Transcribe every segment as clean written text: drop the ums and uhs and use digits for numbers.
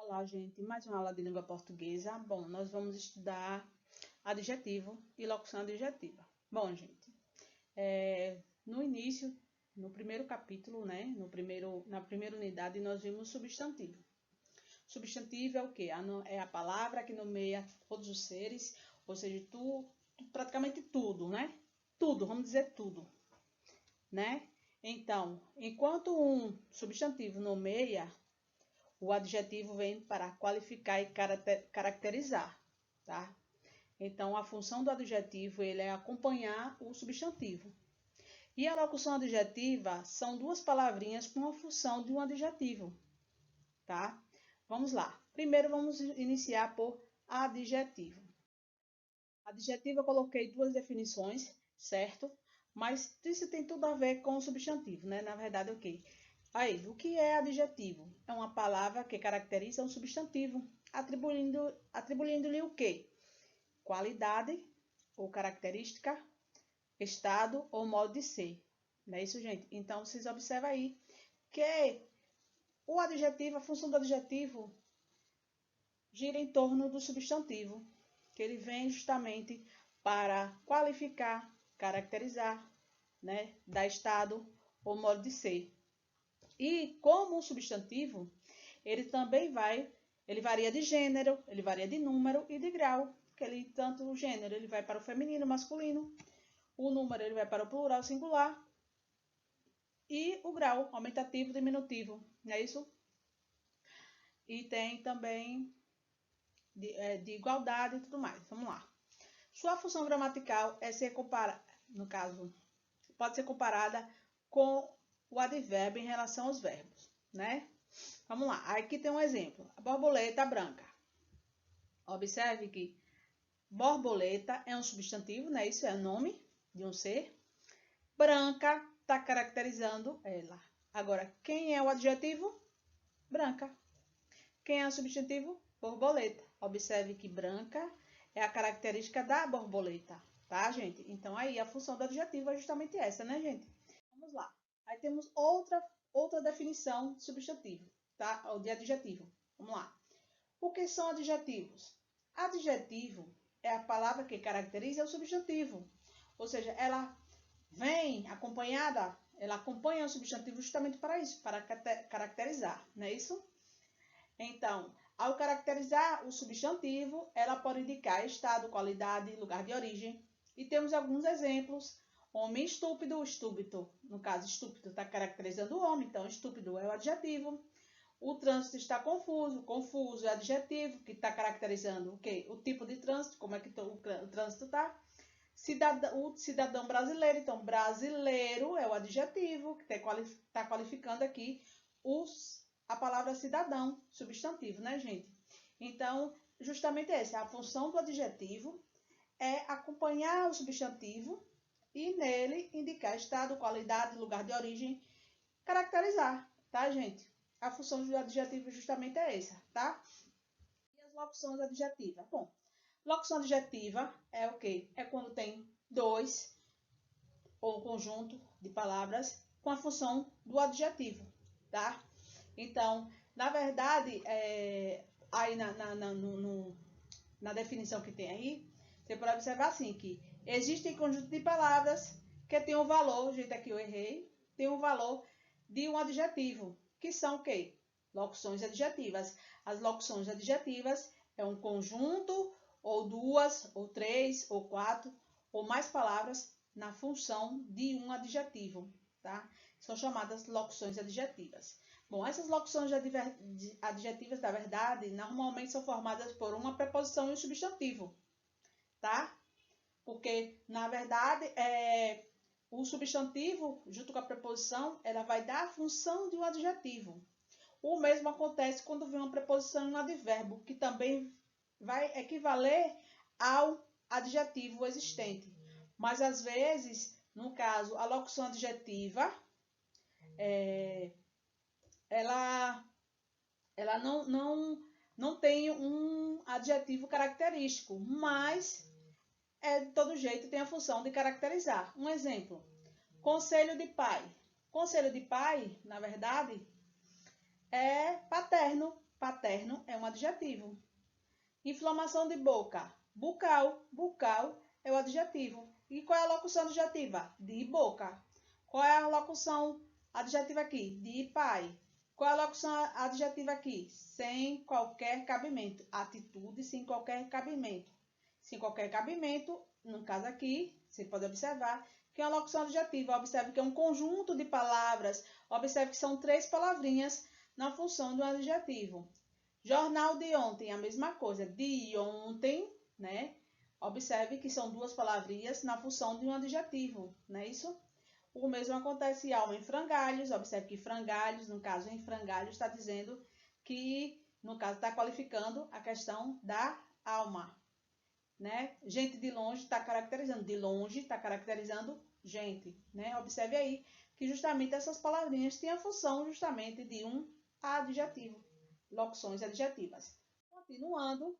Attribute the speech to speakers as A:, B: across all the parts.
A: Olá, gente. Mais uma aula de língua portuguesa. Bom, nós vamos estudar adjetivo e locução adjetiva. Bom, gente, no início, no primeiro capítulo, né, na primeira unidade, nós vimos substantivo. Substantivo é o quê? É a palavra que nomeia todos os seres, ou seja, praticamente tudo, né? Tudo, vamos dizer tudo, né? Então, enquanto um substantivo nomeia, o adjetivo vem para qualificar e caracterizar, tá? Então, a função do adjetivo ele é acompanhar o substantivo. E a locução adjetiva são duas palavrinhas com a função de um adjetivo, tá? Vamos lá. Primeiro, vamos iniciar por adjetivo. Adjetivo, eu coloquei duas definições, certo? Mas isso tem tudo a ver com o substantivo, né? Na verdade, o quê? Aí, o que é adjetivo? É uma palavra que caracteriza um substantivo, atribuindo-lhe o quê? Qualidade ou característica, estado ou modo de ser. Não é isso, gente? Então, vocês observam aí que o adjetivo, a função do adjetivo gira em torno do substantivo, que ele vem justamente para qualificar, caracterizar, né? Dar estado ou modo de ser. E como um substantivo, ele também ele varia de gênero, ele varia de número e de grau. Que ele, tanto o gênero ele vai para o feminino, masculino, o número ele vai para o plural, singular, e o grau, aumentativo, diminutivo, não é isso? E tem também de igualdade e tudo mais. Vamos lá. Sua função gramatical é ser comparada, no caso, pode ser comparada com o advérbio em relação aos verbos, né? Vamos lá, aqui tem um exemplo. A borboleta branca. Observe que borboleta é um substantivo, né? Isso é o nome de um ser. Branca está caracterizando ela. Agora, quem é o adjetivo? Branca. Quem é o substantivo? Borboleta. Observe que branca é a característica da borboleta, tá, gente? Então, aí, a função do adjetivo é justamente essa, né, gente? Vamos lá. Aí temos outra definição de substantivo, tá? Ou de adjetivo. Vamos lá. O que são adjetivos? Adjetivo é a palavra que caracteriza o substantivo. Ou seja, ela vem acompanhada, ela acompanha o substantivo justamente para isso, para caracterizar, não é isso? Então, ao caracterizar o substantivo, ela pode indicar estado, qualidade, lugar de origem. E temos alguns exemplos. Homem estúpido, estúpido. No caso, estúpido está caracterizando o homem, então estúpido é o adjetivo. O trânsito está confuso, confuso é adjetivo, que está caracterizando o quê? O tipo de trânsito, como é que o trânsito está. O cidadão brasileiro, então brasileiro é o adjetivo, que está qualificando aqui a palavra cidadão, substantivo, né, gente? Então, justamente essa, a função do adjetivo é acompanhar o substantivo e nele indicar estado, qualidade, lugar de origem, caracterizar, tá, gente? A função do adjetivo justamente é essa, tá? E as locuções adjetivas? Bom, locução adjetiva é o quê? É quando tem dois ou um conjunto de palavras com a função do adjetivo, tá? Então, na verdade, aí na definição que tem aí, você pode observar assim, que existem conjunto de palavras que tem um valor, gente, aqui eu errei, tem um valor de um adjetivo, que são o quê? Locuções adjetivas. As locuções adjetivas é um conjunto, ou duas, ou três, ou quatro, ou mais palavras na função de um adjetivo, tá? São chamadas locuções adjetivas. Bom, essas locuções adjetivas, da verdade, normalmente são formadas por uma preposição e um substantivo, tá? Porque, na verdade, o substantivo, junto com a preposição, ela vai dar a função de um adjetivo. O mesmo acontece quando vem uma preposição e um advérbio, que também vai equivaler ao adjetivo existente. Mas, às vezes, no caso, a locução adjetiva, ela não tem um adjetivo característico, mas de todo jeito tem a função de caracterizar. Um exemplo, conselho de pai. Conselho de pai, na verdade, é paterno, Paterno é um adjetivo. Inflamação de boca. Bucal. Bucal é o adjetivo. E qual é a locução adjetiva? De boca. Qual é a locução adjetiva aqui? De pai. Qual é a locução adjetiva aqui? Sem qualquer cabimento. Atitude sem qualquer cabimento. Sem qualquer cabimento, no caso aqui, você pode observar que é uma locução adjetiva. Observe que é um conjunto de palavras. Observe que são 3 palavrinhas na função do adjetivo. Jornal de ontem, a mesma coisa. De ontem, né? Observe que são 2 palavrinhas na função de um adjetivo, não é isso? O mesmo acontece alma em frangalhos. Observe que frangalhos, no caso em frangalhos, está dizendo que, no caso, está qualificando a questão da alma, né? Gente de longe está caracterizando. De longe está caracterizando gente, né? Observe aí que justamente essas palavrinhas têm a função justamente de um adjetivo. Locuções adjetivas. Continuando,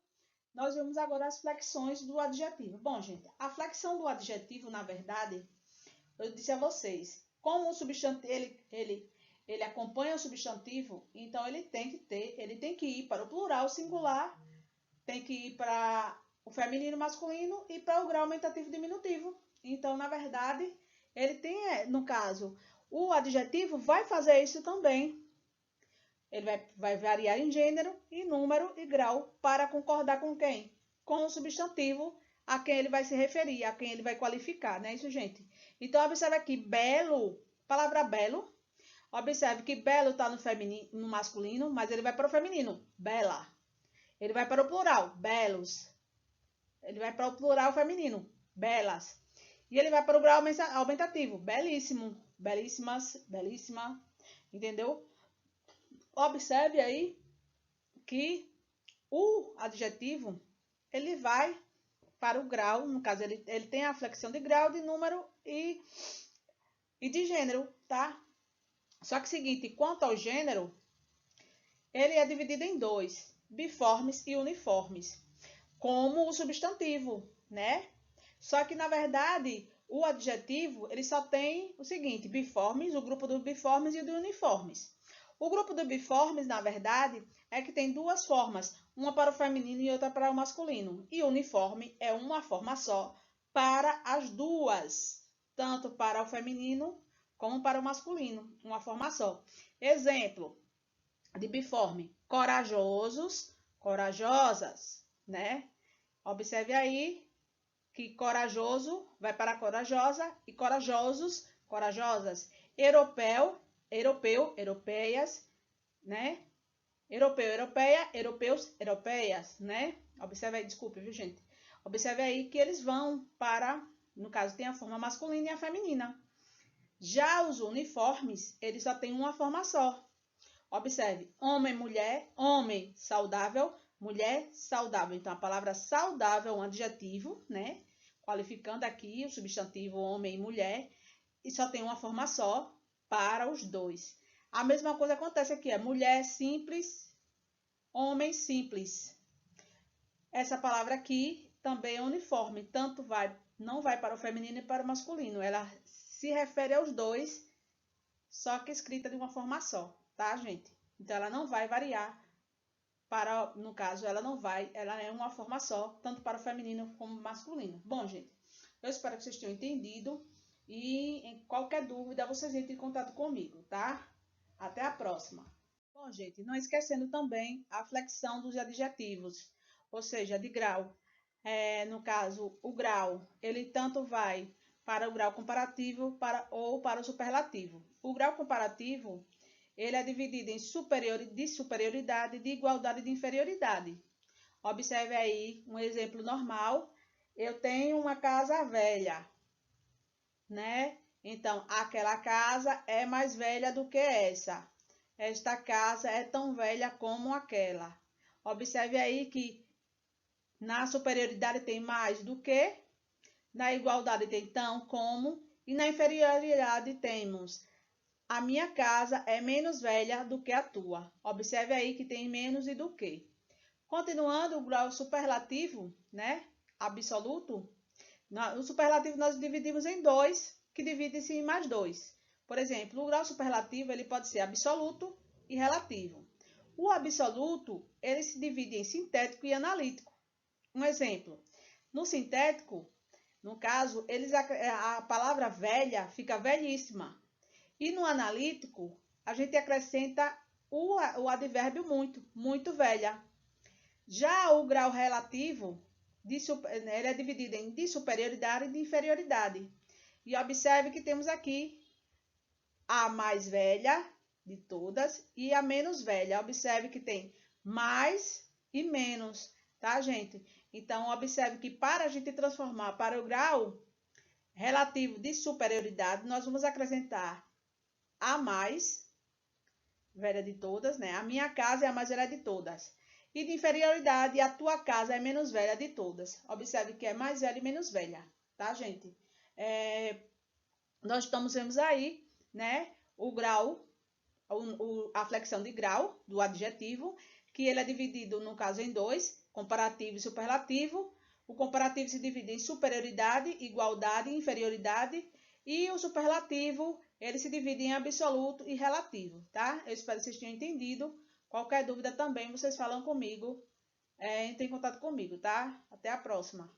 A: nós vemos agora as flexões do adjetivo. Bom, gente, a flexão do adjetivo, na verdade, eu disse a vocês, como o substantivo, ele acompanha o substantivo, então ele tem que ir para o plural singular, tem que ir para o feminino masculino e para o grau aumentativo diminutivo. Então, na verdade, ele tem, no caso, o adjetivo vai fazer isso também. Ele vai variar em gênero, em número e grau para concordar com quem? Com o substantivo a quem ele vai se referir, a quem ele vai qualificar, não é isso, gente? Então, observe aqui, belo, palavra belo. Observe que belo está no feminino, no masculino, mas ele vai para o feminino, bela. Ele vai para o plural, belos. Ele vai para o plural feminino, belas. E ele vai para o grau aumentativo, belíssimo, belíssimas, belíssima, entendeu? Observe aí que o adjetivo, ele vai para o grau, no caso, ele tem a flexão de grau, de número e de gênero, tá? Só que é o seguinte, quanto ao gênero, ele é dividido em 2, biformes e uniformes, como o substantivo, né? Só que, na verdade, o adjetivo, ele só tem o seguinte, biformes, o grupo dos biformes e dos uniformes. O grupo dos biformes, na verdade, é que tem 2 formas, uma para o feminino e outra para o masculino. E o uniforme é uma forma só para as 2, tanto para o feminino como para o masculino, uma forma só. Exemplo de biforme, corajosos, corajosas, né? Observe aí que corajoso vai para corajosa e corajosos, corajosas. Europeu, europeu, europeias, né? Europeu, europeia, europeus, europeias, né? Observe aí, desculpe, viu, gente? Observe aí que eles vão para, no caso, tem a forma masculina e a feminina. Já os uniformes, eles só têm uma forma só. Observe, homem, mulher, homem, saudável, mulher, saudável. Então, a palavra saudável é um adjetivo, né? Qualificando aqui o substantivo homem e mulher, e só tem uma forma só para os 2. A mesma coisa acontece aqui, é mulher simples, homem simples. Essa palavra aqui também é uniforme, tanto não vai para o feminino e para o masculino. Ela se refere aos 2, só que escrita de uma forma só, tá, gente? Então, ela não vai variar para, no caso, ela é uma forma só, tanto para o feminino como o masculino. Bom, gente, eu espero que vocês tenham entendido e em qualquer dúvida vocês entrem em contato comigo, tá? Até a próxima. Bom, gente, não esquecendo também a flexão dos adjetivos, ou seja, de grau. No caso, o grau, ele tanto vai para o grau comparativo ou para o superlativo. O grau comparativo, ele é dividido em de superioridade, de igualdade e de inferioridade. Observe aí um exemplo normal. Eu tenho uma casa velha, né? Então, aquela casa é mais velha do que essa. Esta casa é tão velha como aquela. Observe aí que na superioridade tem mais do que, na igualdade tem tão como, e na inferioridade temos a minha casa é menos velha do que a tua. Observe aí que tem menos e do que. Continuando, o grau superlativo, né? Absoluto. O superlativo nós dividimos em 2, que divide-se em mais 2. Por exemplo, o grau superlativo ele pode ser absoluto e relativo. O absoluto, ele se divide em sintético e analítico. Um exemplo, no sintético, no caso, a palavra velha fica velhíssima. E no analítico, a gente acrescenta o advérbio muito, muito velha. Já o grau relativo, ele é dividido em de superioridade e de inferioridade. E observe que temos aqui a mais velha de todas e a menos velha. Observe que tem mais e menos, tá, gente? Então, observe que para a gente transformar para o grau relativo de superioridade, nós vamos acrescentar a mais velha de todas, né? A minha casa é a mais velha de todas. E de inferioridade, a tua casa é menos velha de todas. Observe que é mais velha e menos velha, tá, gente? Nós vemos aí, né, o grau, a flexão de grau do adjetivo, que ele é dividido, no caso, em dois, comparativo e superlativo. O comparativo se divide em superioridade, igualdade e inferioridade. E o superlativo, ele se divide em absoluto e relativo, tá? Eu espero que vocês tenham entendido. Qualquer dúvida também, vocês falam comigo, entrem em contato comigo, tá? Até a próxima.